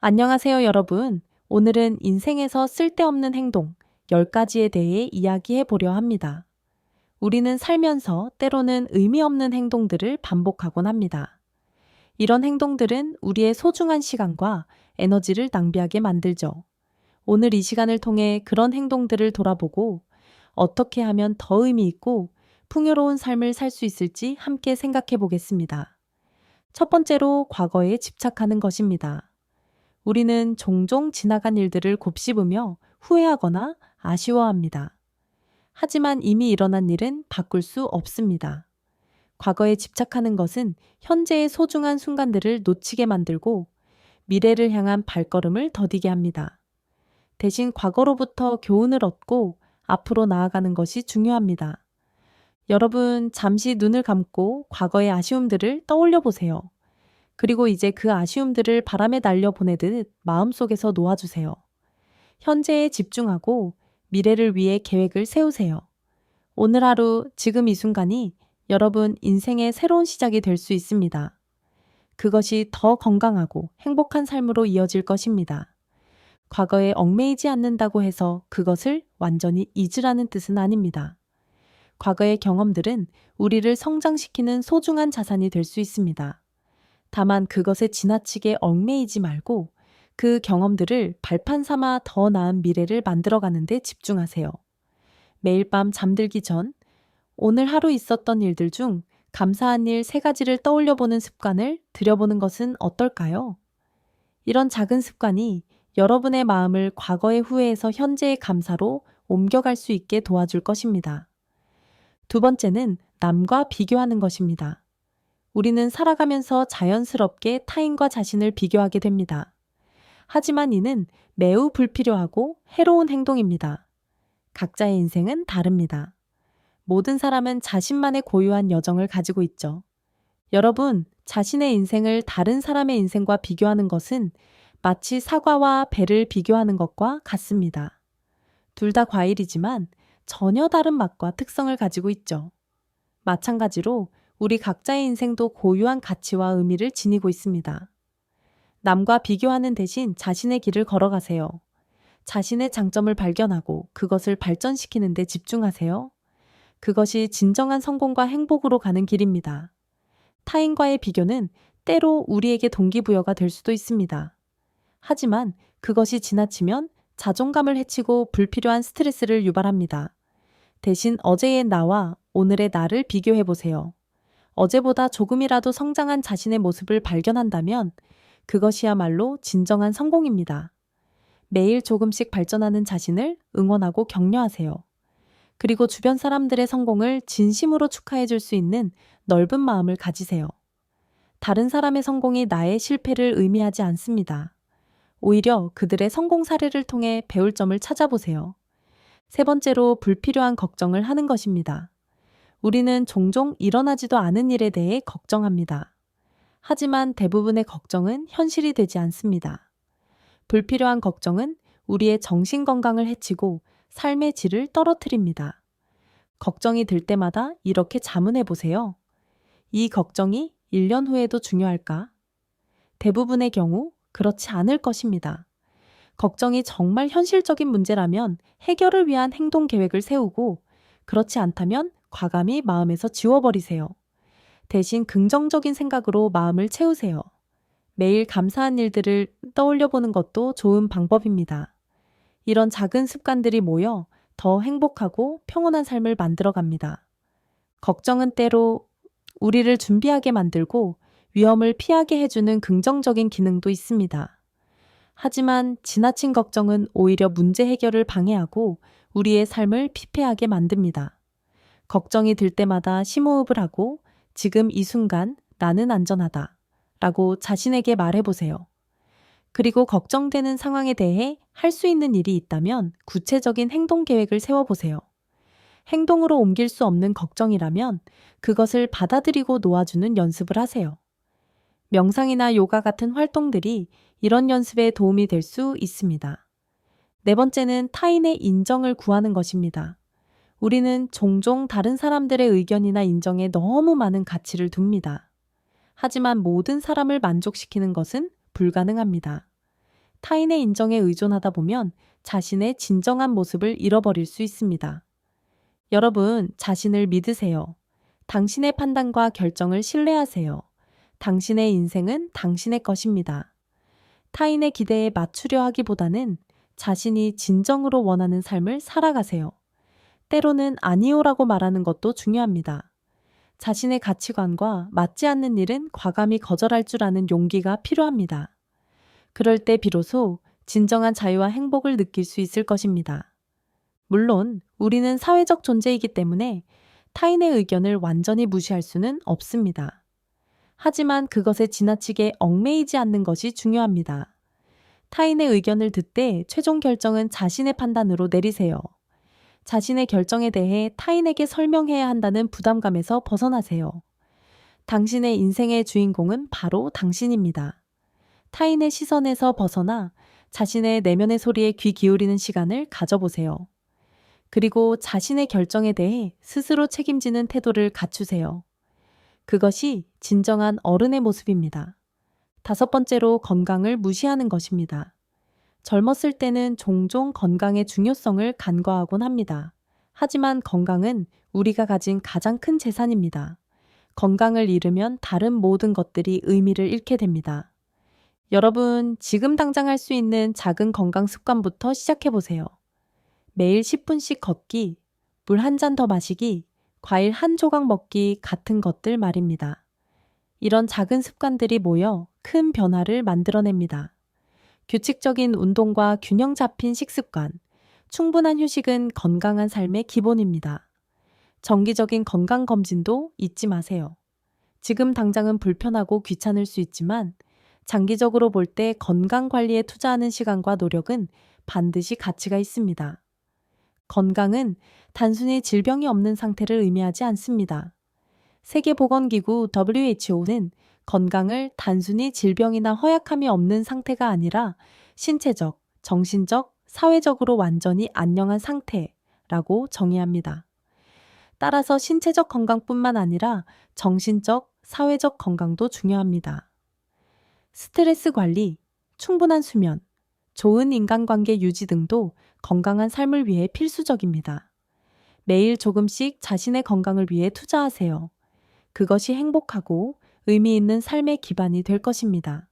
안녕하세요, 여러분. 오늘은 인생에서 쓸데없는 행동 10가지에 대해 이야기해 보려 합니다. 우리는 살면서 때로는 의미 없는 행동들을 반복하곤 합니다. 이런 행동들은 우리의 소중한 시간과 에너지를 낭비하게 만들죠. 오늘 이 시간을 통해 그런 행동들을 돌아보고 어떻게 하면 더 의미 있고 풍요로운 삶을 살 수 있을지 함께 생각해 보겠습니다. 첫 번째로 과거에 집착하는 것입니다. 우리는 종종 지나간 일들을 곱씹으며 후회하거나 아쉬워합니다. 하지만 이미 일어난 일은 바꿀 수 없습니다. 과거에 집착하는 것은 현재의 소중한 순간들을 놓치게 만들고 미래를 향한 발걸음을 더디게 합니다. 대신 과거로부터 교훈을 얻고 앞으로 나아가는 것이 중요합니다. 여러분, 잠시 눈을 감고 과거의 아쉬움들을 떠올려 보세요. 그리고 이제 그 아쉬움들을 바람에 날려 보내듯 마음속에서 놓아주세요. 현재에 집중하고 미래를 위해 계획을 세우세요. 오늘 하루, 지금 이 순간이 여러분 인생의 새로운 시작이 될 수 있습니다. 그것이 더 건강하고 행복한 삶으로 이어질 것입니다. 과거에 얽매이지 않는다고 해서 그것을 완전히 잊으라는 뜻은 아닙니다. 과거의 경험들은 우리를 성장시키는 소중한 자산이 될 수 있습니다. 다만 그것에 지나치게 얽매이지 말고 그 경험들을 발판 삼아 더 나은 미래를 만들어가는 데 집중하세요. 매일 밤 잠들기 전 오늘 하루 있었던 일들 중 감사한 일 3가지를 떠올려 보는 습관을 들여보는 것은 어떨까요? 이런 작은 습관이 여러분의 마음을 과거의 후회에서 현재의 감사로 옮겨갈 수 있게 도와줄 것입니다. 두 번째는 남과 비교하는 것입니다. 우리는 살아가면서 자연스럽게 타인과 자신을 비교하게 됩니다. 하지만 이는 매우 불필요하고 해로운 행동입니다. 각자의 인생은 다릅니다. 모든 사람은 자신만의 고유한 여정을 가지고 있죠. 여러분, 자신의 인생을 다른 사람의 인생과 비교하는 것은 마치 사과와 배를 비교하는 것과 같습니다. 둘 다 과일이지만 전혀 다른 맛과 특성을 가지고 있죠. 마찬가지로 우리 각자의 인생도 고유한 가치와 의미를 지니고 있습니다. 남과 비교하는 대신 자신의 길을 걸어가세요. 자신의 장점을 발견하고 그것을 발전시키는 데 집중하세요. 그것이 진정한 성공과 행복으로 가는 길입니다. 타인과의 비교는 때로 우리에게 동기부여가 될 수도 있습니다. 하지만 그것이 지나치면 자존감을 해치고 불필요한 스트레스를 유발합니다. 대신 어제의 나와 오늘의 나를 비교해 보세요. 어제보다 조금이라도 성장한 자신의 모습을 발견한다면 그것이야말로 진정한 성공입니다. 매일 조금씩 발전하는 자신을 응원하고 격려하세요. 그리고 주변 사람들의 성공을 진심으로 축하해 줄 수 있는 넓은 마음을 가지세요. 다른 사람의 성공이 나의 실패를 의미하지 않습니다. 오히려 그들의 성공 사례를 통해 배울 점을 찾아보세요. 세 번째로 불필요한 걱정을 하는 것입니다. 우리는 종종 일어나지도 않은 일에 대해 걱정합니다. 하지만 대부분의 걱정은 현실이 되지 않습니다. 불필요한 걱정은 우리의 정신 건강을 해치고 삶의 질을 떨어뜨립니다. 걱정이 들 때마다 이렇게 자문해 보세요. 이 걱정이 1년 후에도 중요할까? 대부분의 경우 그렇지 않을 것입니다. 걱정이 정말 현실적인 문제라면 해결을 위한 행동 계획을 세우고 그렇지 않다면 과감히 마음에서 지워버리세요. 대신 긍정적인 생각으로 마음을 채우세요. 매일 감사한 일들을 떠올려 보는 것도 좋은 방법입니다. 이런 작은 습관들이 모여 더 행복하고 평온한 삶을 만들어 갑니다. 걱정은 때로 우리를 준비하게 만들고 위험을 피하게 해주는 긍정적인 기능도 있습니다. 하지만 지나친 걱정은 오히려 문제 해결을 방해하고 우리의 삶을 피폐하게 만듭니다. 걱정이 들 때마다 심호흡을 하고 지금 이 순간 나는 안전하다 라고 자신에게 말해보세요. 그리고 걱정되는 상황에 대해 할 수 있는 일이 있다면 구체적인 행동 계획을 세워보세요. 행동으로 옮길 수 없는 걱정이라면 그것을 받아들이고 놓아주는 연습을 하세요. 명상이나 요가 같은 활동들이 이런 연습에 도움이 될 수 있습니다. 네 번째는 타인의 인정을 구하는 것입니다. 우리는 종종 다른 사람들의 의견이나 인정에 너무 많은 가치를 둡니다. 하지만 모든 사람을 만족시키는 것은 불가능합니다. 타인의 인정에 의존하다 보면 자신의 진정한 모습을 잃어버릴 수 있습니다. 여러분, 자신을 믿으세요. 당신의 판단과 결정을 신뢰하세요. 당신의 인생은 당신의 것입니다. 타인의 기대에 맞추려 하기보다는 자신이 진정으로 원하는 삶을 살아가세요. 때로는 아니오라고 말하는 것도 중요합니다. 자신의 가치관과 맞지 않는 일은 과감히 거절할 줄 아는 용기가 필요합니다. 그럴 때 비로소 진정한 자유와 행복을 느낄 수 있을 것입니다. 물론 우리는 사회적 존재이기 때문에 타인의 의견을 완전히 무시할 수는 없습니다. 하지만 그것에 지나치게 얽매이지 않는 것이 중요합니다. 타인의 의견을 듣되 최종 결정은 자신의 판단으로 내리세요. 자신의 결정에 대해 타인에게 설명해야 한다는 부담감에서 벗어나세요. 당신의 인생의 주인공은 바로 당신입니다. 타인의 시선에서 벗어나 자신의 내면의 소리에 귀 기울이는 시간을 가져보세요. 그리고 자신의 결정에 대해 스스로 책임지는 태도를 갖추세요. 그것이 진정한 어른의 모습입니다. 5번째로 건강을 무시하는 것입니다. 젊었을 때는 종종 건강의 중요성을 간과하곤 합니다. 하지만 건강은 우리가 가진 가장 큰 재산입니다. 건강을 잃으면 다른 모든 것들이 의미를 잃게 됩니다. 여러분, 지금 당장 할 수 있는 작은 건강 습관부터 시작해 보세요. 매일 10분씩 걷기, 물 한 잔 더 마시기, 과일 한 조각 먹기 같은 것들 말입니다. 이런 작은 습관들이 모여 큰 변화를 만들어냅니다. 규칙적인 운동과 균형 잡힌 식습관, 충분한 휴식은 건강한 삶의 기본입니다. 정기적인 건강검진도 잊지 마세요. 지금 당장은 불편하고 귀찮을 수 있지만 장기적으로 볼 때 건강 관리에 투자하는 시간과 노력은 반드시 가치가 있습니다. 건강은 단순히 질병이 없는 상태를 의미하지 않습니다. 세계보건기구 WHO는 건강을 단순히 질병이나 허약함이 없는 상태가 아니라 신체적, 정신적, 사회적으로 완전히 안녕한 상태라고 정의합니다. 따라서 신체적 건강뿐만 아니라 정신적, 사회적 건강도 중요합니다. 스트레스 관리, 충분한 수면, 좋은 인간관계 유지 등도 건강한 삶을 위해 필수적입니다. 매일 조금씩 자신의 건강을 위해 투자하세요. 그것이 행복하고 의미 있는 삶의 기반이 될 것입니다.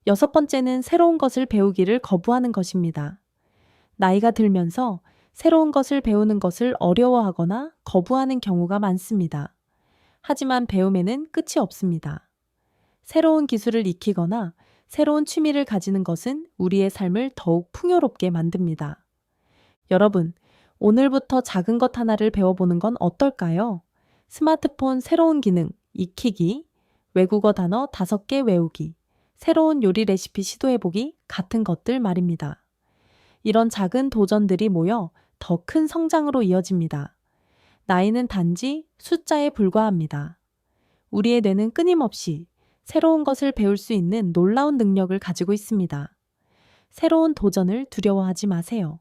6번째는 새로운 것을 배우기를 거부하는 것입니다. 나이가 들면서 새로운 것을 배우는 것을 어려워하거나 거부하는 경우가 많습니다. 하지만 배움에는 끝이 없습니다. 새로운 기술을 익히거나 새로운 취미를 가지는 것은 우리의 삶을 더욱 풍요롭게 만듭니다. 여러분, 오늘부터 작은 것 하나를 배워보는 건 어떨까요? 스마트폰 새로운 기능 익히기, 외국어 단어 5개 외우기, 새로운 요리 레시피 시도해보기 같은 것들 말입니다. 이런 작은 도전들이 모여 더 큰 성장으로 이어집니다. 나이는 단지 숫자에 불과합니다. 우리의 뇌는 끊임없이 새로운 것을 배울 수 있는 놀라운 능력을 가지고 있습니다. 새로운 도전을 두려워하지 마세요.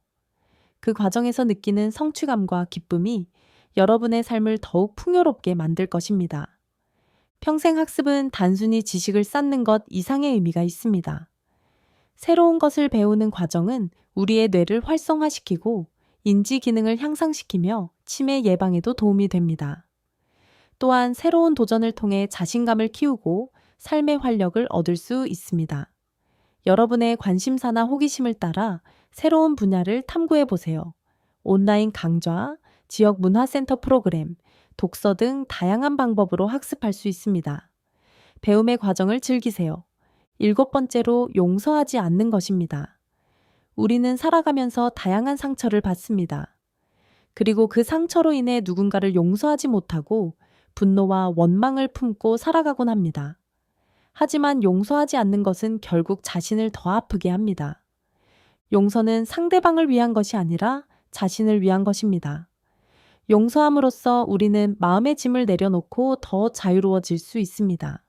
그 과정에서 느끼는 성취감과 기쁨이 여러분의 삶을 더욱 풍요롭게 만들 것입니다. 평생 학습은 단순히 지식을 쌓는 것 이상의 의미가 있습니다. 새로운 것을 배우는 과정은 우리의 뇌를 활성화시키고 인지 기능을 향상시키며 치매 예방에도 도움이 됩니다. 또한 새로운 도전을 통해 자신감을 키우고 삶의 활력을 얻을 수 있습니다. 여러분의 관심사나 호기심을 따라 새로운 분야를 탐구해 보세요. 온라인 강좌, 지역 문화센터 프로그램, 독서 등 다양한 방법으로 학습할 수 있습니다. 배움의 과정을 즐기세요. 7번째로 용서하지 않는 것입니다. 우리는 살아가면서 다양한 상처를 받습니다. 그리고 그 상처로 인해 누군가를 용서하지 못하고 분노와 원망을 품고 살아가곤 합니다. 하지만 용서하지 않는 것은 결국 자신을 더 아프게 합니다. 용서는 상대방을 위한 것이 아니라 자신을 위한 것입니다. 용서함으로써 우리는 마음의 짐을 내려놓고 더 자유로워질 수 있습니다.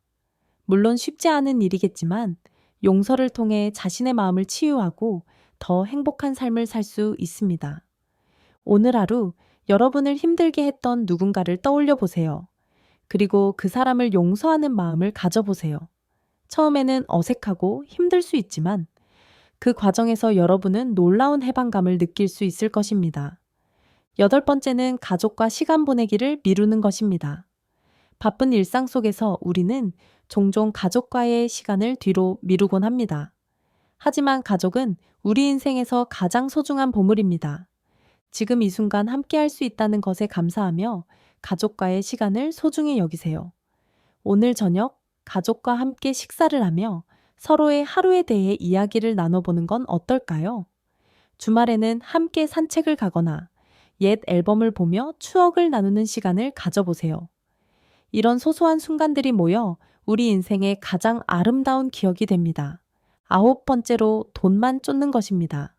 물론 쉽지 않은 일이겠지만 용서를 통해 자신의 마음을 치유하고 더 행복한 삶을 살 수 있습니다. 오늘 하루 여러분을 힘들게 했던 누군가를 떠올려 보세요. 그리고 그 사람을 용서하는 마음을 가져보세요. 처음에는 어색하고 힘들 수 있지만 그 과정에서 여러분은 놀라운 해방감을 느낄 수 있을 것입니다. 여덟 번째는 가족과 시간 보내기를 미루는 것입니다. 바쁜 일상 속에서 우리는 종종 가족과의 시간을 뒤로 미루곤 합니다. 하지만 가족은 우리 인생에서 가장 소중한 보물입니다. 지금 이 순간 함께 할 수 있다는 것에 감사하며 가족과의 시간을 소중히 여기세요. 오늘 저녁 가족과 함께 식사를 하며 서로의 하루에 대해 이야기를 나눠보는 건 어떨까요? 주말에는 함께 산책을 가거나 옛 앨범을 보며 추억을 나누는 시간을 가져보세요. 이런 소소한 순간들이 모여 우리 인생의 가장 아름다운 기억이 됩니다. 아홉 번째로 돈만 쫓는 것입니다.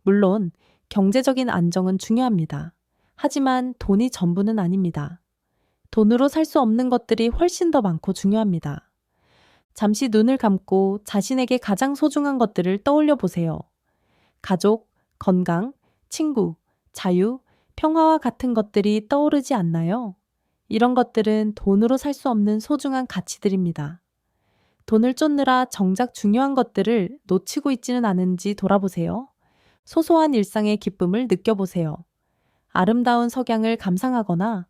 물론 경제적인 안정은 중요합니다. 하지만 돈이 전부는 아닙니다. 돈으로 살 수 없는 것들이 훨씬 더 많고 중요합니다. 잠시 눈을 감고 자신에게 가장 소중한 것들을 떠올려 보세요. 가족, 건강, 친구, 자유, 평화와 같은 것들이 떠오르지 않나요? 이런 것들은 돈으로 살 수 없는 소중한 가치들입니다. 돈을 쫓느라 정작 중요한 것들을 놓치고 있지는 않은지 돌아보세요. 소소한 일상의 기쁨을 느껴보세요. 아름다운 석양을 감상하거나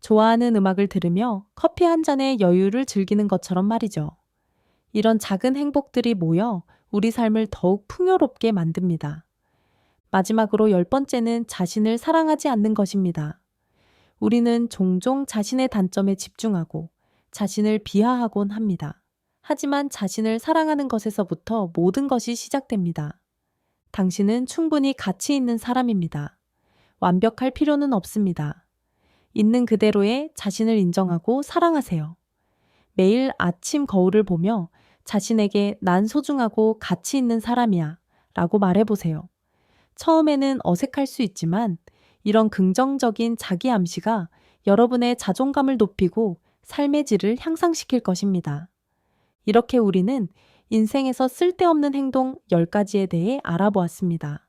좋아하는 음악을 들으며 커피 한 잔의 여유를 즐기는 것처럼 말이죠. 이런 작은 행복들이 모여 우리 삶을 더욱 풍요롭게 만듭니다. 마지막으로 열 번째는 자신을 사랑하지 않는 것입니다. 우리는 종종 자신의 단점에 집중하고 자신을 비하하곤 합니다. 하지만 자신을 사랑하는 것에서부터 모든 것이 시작됩니다. 당신은 충분히 가치 있는 사람입니다. 완벽할 필요는 없습니다. 있는 그대로의 자신을 인정하고 사랑하세요. 매일 아침 거울을 보며 자신에게 난 소중하고 가치 있는 사람이야 라고 말해보세요. 처음에는 어색할 수 있지만 이런 긍정적인 자기 암시가 여러분의 자존감을 높이고 삶의 질을 향상시킬 것입니다. 이렇게 우리는 인생에서 쓸데없는 행동 10가지에 대해 알아보았습니다.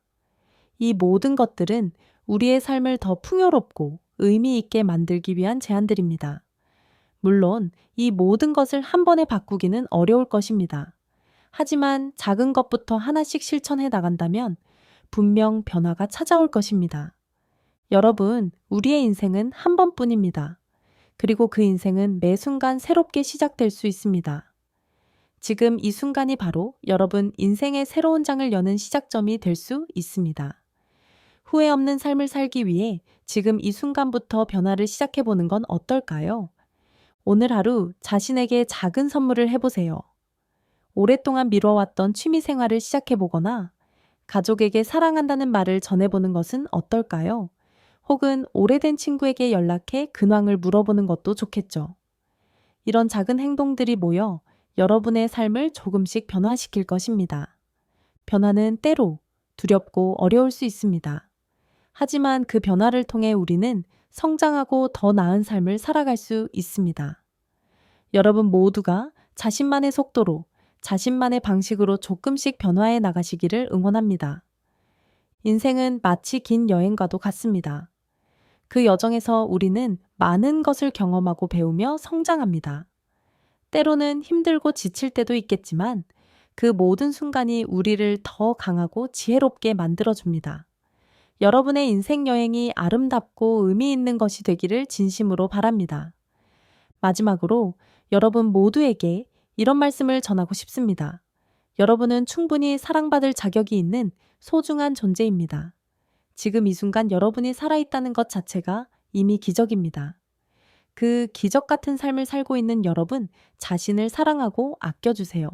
이 모든 것들은 우리의 삶을 더 풍요롭고 의미 있게 만들기 위한 제안들입니다. 물론 이 모든 것을 한 번에 바꾸기는 어려울 것입니다. 하지만 작은 것부터 하나씩 실천해 나간다면 분명 변화가 찾아올 것입니다. 여러분, 우리의 인생은 한 번뿐입니다. 그리고 그 인생은 매 순간 새롭게 시작될 수 있습니다. 지금 이 순간이 바로 여러분 인생의 새로운 장을 여는 시작점이 될 수 있습니다. 후회 없는 삶을 살기 위해 지금 이 순간부터 변화를 시작해보는 건 어떨까요? 오늘 하루 자신에게 작은 선물을 해보세요. 오랫동안 미뤄왔던 취미 생활을 시작해보거나 가족에게 사랑한다는 말을 전해보는 것은 어떨까요? 혹은 오래된 친구에게 연락해 근황을 물어보는 것도 좋겠죠. 이런 작은 행동들이 모여 여러분의 삶을 조금씩 변화시킬 것입니다. 변화는 때로 두렵고 어려울 수 있습니다. 하지만 그 변화를 통해 우리는 성장하고 더 나은 삶을 살아갈 수 있습니다. 여러분 모두가 자신만의 속도로, 자신만의 방식으로 조금씩 변화해 나가시기를 응원합니다. 인생은 마치 긴 여행과도 같습니다. 그 여정에서 우리는 많은 것을 경험하고 배우며 성장합니다. 때로는 힘들고 지칠 때도 있겠지만 그 모든 순간이 우리를 더 강하고 지혜롭게 만들어줍니다. 여러분의 인생 여행이 아름답고 의미 있는 것이 되기를 진심으로 바랍니다. 마지막으로 여러분 모두에게 이런 말씀을 전하고 싶습니다. 여러분은 충분히 사랑받을 자격이 있는 소중한 존재입니다. 지금 이 순간 여러분이 살아있다는 것 자체가 이미 기적입니다. 그 기적 같은 삶을 살고 있는 여러분 자신을 사랑하고 아껴주세요.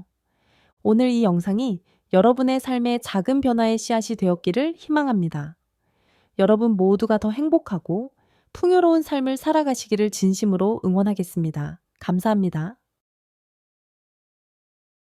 오늘 이 영상이 여러분의 삶의 작은 변화의 씨앗이 되었기를 희망합니다. 여러분 모두가 더 행복하고 풍요로운 삶을 살아가시기를 진심으로 응원하겠습니다. 감사합니다.